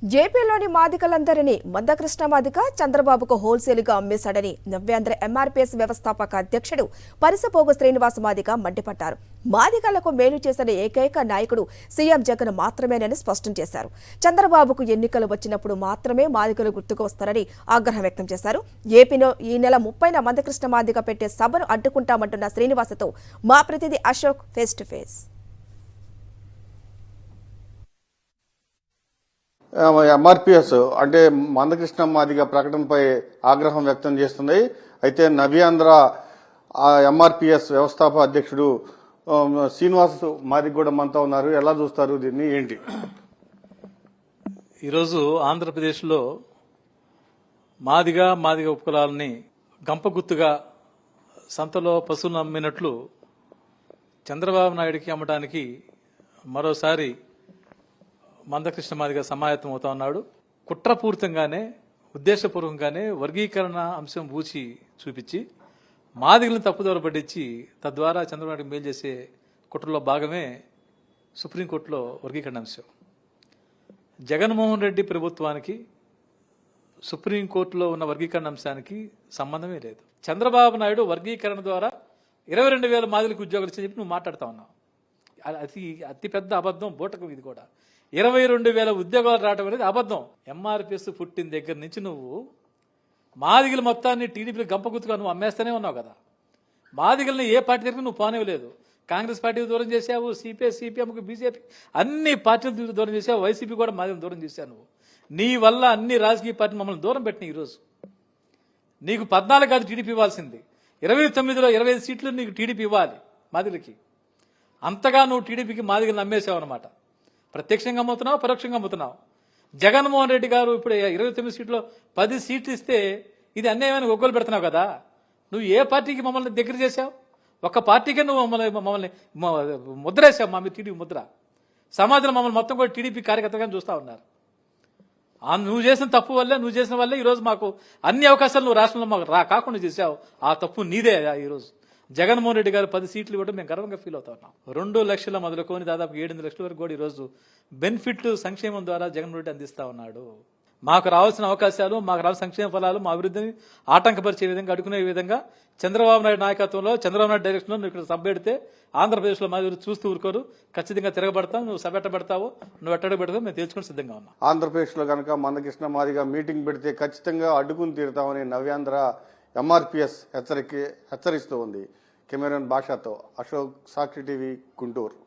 జేపీలోని మాదికలందరినీ మందకృష్ణ మాదిక చంద్రబాబుకు హోల్సేలుగా అమ్మేశాడని నవ్యాంధ్ర ఎంఆర్పీఎస్ వ్యవస్థాపక అధ్యక్షుడు పరిసపోగు శ్రీనివాస్ మాదిక మండిపడ్డారు. మాదికలకు మేలు చేసిన ఏకైక నాయకుడు సీఎం జగన్ మాత్రమేనని స్పష్టం చేశారు. చంద్రబాబుకు ఎన్నికలు వచ్చినప్పుడు మాత్రమే మాదికలు గుర్తుకు వస్తారని ఆగ్రహం వ్యక్తం చేశారు. ఏపీలో ఈ నెల 30న మందకృష్ణ మాదిక పెట్టే సభను అడ్డుకుంటామంటున్న శ్రీనివాసతో మా ప్రతినిధి Ashok face to face. MRPS అంటే మందకృష్ణ మాదిగ ప్రకటనపై ఆగ్రహం వ్యక్తం చేస్తుంది. అయితే నవ్యాంధ్ర ఎంఆర్పీఎస్ వ్యవస్థాపక అధ్యక్షుడు శ్రీనివాస్ మాదిగ కూడా మనతో ఉన్నారు. ఎలా చూస్తారు దీన్ని, ఏంటి? ఈరోజు ఆంధ్రప్రదేశ్లో మాదిగ ఉపకులాలని గంపగుత్తుగా సంతలో పశువులు అమ్మినట్లు చంద్రబాబు నాయుడికి అమ్మడానికి మరోసారి మందకృష్ణ మాదిగ సమాయత్తం అవుతా ఉన్నాడు. కుట్రపూరితంగానే ఉద్దేశపూర్వకంగానే వర్గీకరణ అంశం ఊచి చూపించి మాదిగలను తప్పుదోవ పట్టించి తద్వారా చంద్రబాబు మేలు చేసే కుట్రలో భాగమే సుప్రీంకోర్టులో వర్గీకరణ అంశం. జగన్మోహన్ రెడ్డి ప్రభుత్వానికి సుప్రీంకోర్టులో ఉన్న వర్గీకరణ అంశానికి సంబంధమే లేదు. చంద్రబాబు నాయుడు వర్గీకరణ ద్వారా 22,000 మాదిగలకు ఉద్యోగాలు ఇచ్చని చెప్పి నువ్వు మాట్లాడుతా ఉన్నావు. అతిపెద్ద అబద్ధం, బూటకం. ఇది కూడా 22,000 ఉద్యోగాలు రావడం అనేది అబద్ధం. ఎంఆర్పీఎస్ పుట్టిన దగ్గర నుంచి నువ్వు మాదిగల మొత్తాన్ని టీడీపీ గంపగుత్తుగా నువ్వు అమ్మేస్తూనే ఉన్నావు కదా. మాదిగల్ని ఏ పార్టీ దగ్గర నువ్వు పోనివ్వలేదు. కాంగ్రెస్ పార్టీకి దూరం చేశావు, సిపిఎంకు, బీజేపీ అన్ని పార్టీలు దూరం చేశావు, వైసీపీ కూడా మాదిగలు దూరం చేశావు. నువ్వు నీ వల్ల అన్ని రాజకీయ పార్టీలు మమ్మల్ని దూరం పెట్టినాయి. ఈరోజు నీకు 14 కాదు టీడీపీ ఇవ్వాల్సింది, 29లో 25 సీట్లు నీకు టీడీపీ ఇవ్వాలి మాదిగలకి. అంతగా నువ్వు టీడీపీకి మాదిగలను అమ్మేసావు అనమాట. ప్రత్యక్షంగా అమ్ముతున్నావు, పరోక్షంగా అమ్ముతున్నావు. జగన్మోహన్ రెడ్డి గారు ఇప్పుడు 29 సీట్లో 10 సీట్లు ఇస్తే ఇది అన్యాయమైన ఒగ్గోలు పెడుతున్నావు కదా. నువ్వు ఏ పార్టీకి మమ్మల్ని దగ్గర చేశావు? ఒక్క పార్టీకే నువ్వు మమ్మల్ని ముద్రేసావు. మా మీద టీడీపీ ముద్ర. సమాజంలో మమ్మల్ని మొత్తం కూడా టీడీపీ కార్యకర్తగా చూస్తూ ఉన్నారు. నువ్వు చేసిన తప్పు వల్లే, నువ్వు చేసిన వల్లే ఈరోజు మాకు అన్ని అవకాశాలు నువ్వు రాష్ట్రంలో మాకు కాకుండా చేశావు. ఆ తప్పు నీదే. ఈరోజు జగన్మోహన్ రెడ్డి గారు 10 సీట్లు ఇవ్వడం మేము గర్వంగా ఫీల్ అవుతా ఉన్నాం. 2 లక్షల మొదలుకొని దాదాపు 7 లక్షల వరకు కూడా ఈరోజు బెనిఫిట్లు సంక్షేమం ద్వారా జగన్మోహన్ రెడ్డి అందిస్తా ఉన్నాడు. మాకు రావాల్సిన అవకాశాలు, మాకు రావాల్సిన సంక్షేమ ఫలాలు, మా అభివృద్ధిని ఆటంకపరిచే విధంగా, అడుగునే విధంగా చంద్రబాబు నాయుడు నాయకత్వంలో, చంద్రబాబు నాయుడు డైరెక్షన్లో నువ్వు ఇక్కడ సభ పెడితే ఆంధ్రప్రదేశ్లో మా చూస్తూ ఊరుకోరు. ఖచ్చితంగా తిరగబడతావు. నువ్వు సభ ఎట్టబెడతావు, నువ్వు ఎట్టడి పెడతావు, మేము తెలుసుకుని సిద్ధంగా ఉన్నాం. ఆంధ్రప్రదేశ్లో కనుక మందకృష్ణ మాదిగ మీటింగ్ పెడితే ఖచ్చితంగా అడ్డుకుని తీరుతామని నవ్యాంధ్ర ఎంఆర్పీఎస్ హెచ్చరిస్తూ ఉంది. కెమెరాన్ భాషతో అశోక్, సాక్షి టీవీ, గుంటూరు.